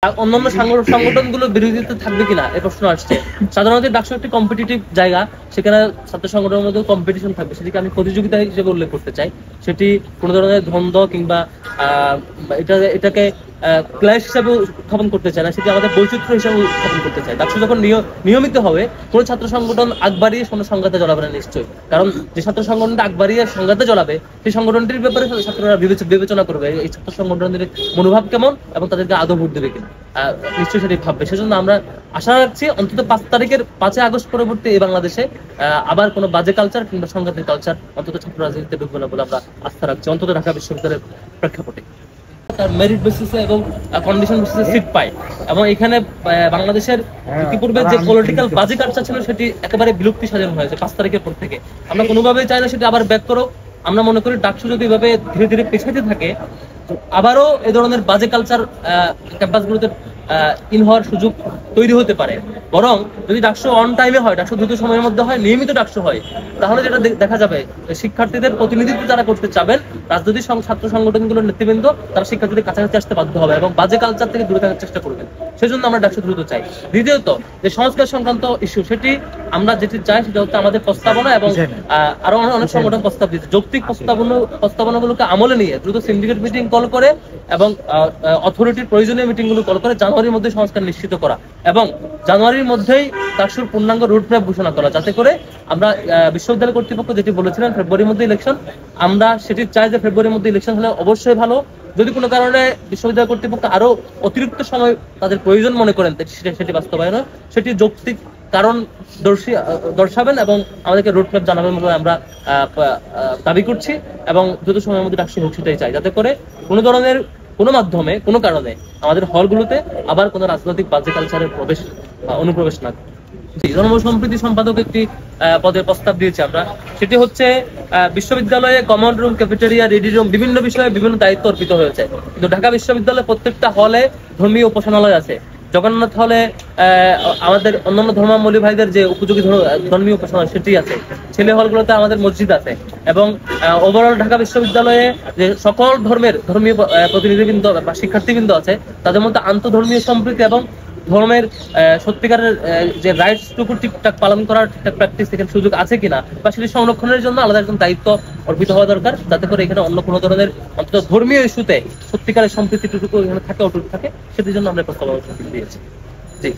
অন্যান্য সংগঠনগুলো বিরোধিতা থাকবে কিনা এই প্রশ্ন আসছে। সাধারণত ডাকসু একটি কম্পিটিটিভ জায়গা, সেখানে ছাত্র সংগঠনের মধ্যে কম্পিটিশন থাকবে, সেটিকে আমি প্রতিযোগিতা হিসেবে উল্লেখ করতে চাই। সেটি কোনো ধরনের দ্বন্দ্ব কিংবা এটাকে ক্লাস হিসাবে উত্থাপন করতে চায় না, সেটি আমাদের বৈচিত্র্য হিসাবে উত্থাপন করতে চাই। ডাকসু যখন নিয়মিত হবে, কোনো ছাত্র সংগঠন আগ বাড়িয়ে কোনো সংঘাতে জড়াবে না নিশ্চয়ই। কারণ যে ছাত্র সংগঠনটা আগ বাড়িয়ে সংঘাতে জড়াবে, সেই সংগঠনটির ব্যাপারে ছাত্ররা বিবেচনা করবে এই ছাত্র সংগঠনদের মনোভাব কেমন এবং তাদেরকে আদৌ ভোট দেবে কিনা, নিশ্চয়ই সেটি ভাববে। সেজন্য আমরা আশা রাখছি অন্তত 5 আগস্ট পরবর্তী এই বাংলাদেশে আবার কোনো বাজে কালচার কিংবা সংঘাতের কালচার অন্তত ছাত্র রাজনীতিতে ঢুকবে না বলে আমরা আস্থা রাখছি, অন্তত ঢাকা বিশ্ববিদ্যালয়ের প্রেক্ষাপটে। তার মেরিট বেসিসে এবং কন্ডিশন বেসিসে সিট পায়, এবং এখানে বাংলাদেশের ইতিপূর্বে যে পলিটিক্যাল বাজে কালচার ছিল সেটি একেবারে বিলুপ্তি সাধন হয়েছে 5 তারিখের পর থেকে। আমরা কোনোভাবেই চাই না সেটি আবার ব্যাক করো। আমরা মনে করি ডাকসু যদি এভাবে ধীরে ধীরে পেছাতে থাকে, আবারও এ ধরনের বাজে কালচার ক্যাম্পাসগুলোতে ইন হওয়ার সুযোগ তৈরি হতে পারে। বরং যদি ডাকসু অন টাইমে হয়, ডাকসু দ্রুত সময়ের মধ্যে হয়, নিয়মিত ডাকসু হয়, তাহলে যেটা দেখা যাবে শিক্ষার্থীদের প্রতিনিধিত্ব যারা করতে চাবেন, রাজনৈতিক ছাত্র সংগঠনগুলোর নেতৃবৃন্দ, তারা শিক্ষার্থীদের কাছাকাছি আসতে বাধ্য হবে এবং বাজে কালচার থেকে দূরে থাকার চেষ্টা করবেন। সেজন্য আমরা ডাকসু দ্রুত চাই। দ্বিতীয়ত, যে সংস্কার সংক্রান্ত ইস্যু, সেটি আমরা যেটি চাই সেটা হচ্ছে আমাদের প্রস্তাবনা, এবং আরো অনেক সংগঠন প্রস্তাব দিচ্ছে, যৌক্তিক প্রস্তাবনাগুলোকে আমলে নিয়ে দ্রুত সিন্ডিকেট মিটিং কল করে এবং অথরিটির প্রয়োজনীয় মিটিং গুলো কল করে জানুয়ারির মধ্যে সংস্কার নিশ্চিত করা, এবং জানুয়ারির মধ্যেই ডাকসুর পূর্ণাঙ্গ রুটম্যাপ ঘোষণা করা, যাতে করে আমরা বিশ্ববিদ্যালয় কর্তৃপক্ষ যেটি বলেছিলেন ফেব্রুয়ারির মধ্যে ইলেকশন, আমরা সেটি চাই যে ফেব্রুয়ারির মধ্যে ইলেকশন হলে অবশ্যই ভালো। যদি কোনো কারণে বিশ্ববিদ্যালয় কর্তৃপক্ষ আরো অতিরিক্ত সময় তাদের প্রয়োজন মনে করেন সেটি বাস্তবায়ন হয়, সেটি যৌক্তিক কারণ দর্শাবেন এবং আমাদেরকে রুটম্যাপ জানাবেন বলে আমরা দাবি করছি, এবং দ্রুত সময়ের মধ্যে ডাকসু হোক সেটাই চাই, যাতে করে কোনো ধরনের কোনো মাধ্যমে কোনো কারণে আমাদের হলগুলোতে আবার কোনো রাজনৈতিক বাজে কালচারের অনুপ্রবেশ না। জনসম্প্রীতি সম্পাদক একটি পদের প্রস্তাব দিয়েছি আমরা, সেটি হচ্ছে বিশ্ববিদ্যালয়ে common room, cafeteria, ready room, বিভিন্ন বিষয়ে বিভিন্ন দায়িত্ব অর্পিত হয়েছে, কিন্তু ঢাকা বিশ্ববিদ্যালয়ে প্রত্যেকটা হলে ধর্মীয় উপাসনালয় আছে। জগন্নাথ হলে আমাদের অন্যান্য ধর্মাবলম্বী ভাইদের যে উপযোগী ধর্মীয় উপাসনালয় সেটি আছে, ছেলে হলগুলোতে আমাদের মসজিদ আছে, এবং ওভারঅল ঢাকা বিশ্ববিদ্যালয়ে যে সকল ধর্মের ধর্মীয় প্রতিনিধিবৃন্দ বা শিক্ষার্থীবৃন্দ আছে, তাদের মধ্যে আন্তঃধর্মীয় সম্প্রীতি এবং ধর্মের সত্যিকারের যে রাইটস টুকু ঠিকঠাক পালন করার ঠিকঠাক প্র্যাকটিস এখানে সুযোগ আছে কিনা, বা সেটি সংরক্ষণের জন্য আলাদা একজন দায়িত্ব অর্পিত হওয়া দরকার, যাতে করে এখানে অন্য কোনো ধরনের অন্তত ধর্মীয় ইস্যুতে সত্যিকারের সম্প্রীতিটুকু এখানে থাকে, অটুট থাকে, সেটির জন্য আমরা প্রস্তাব দিয়েছি। জি।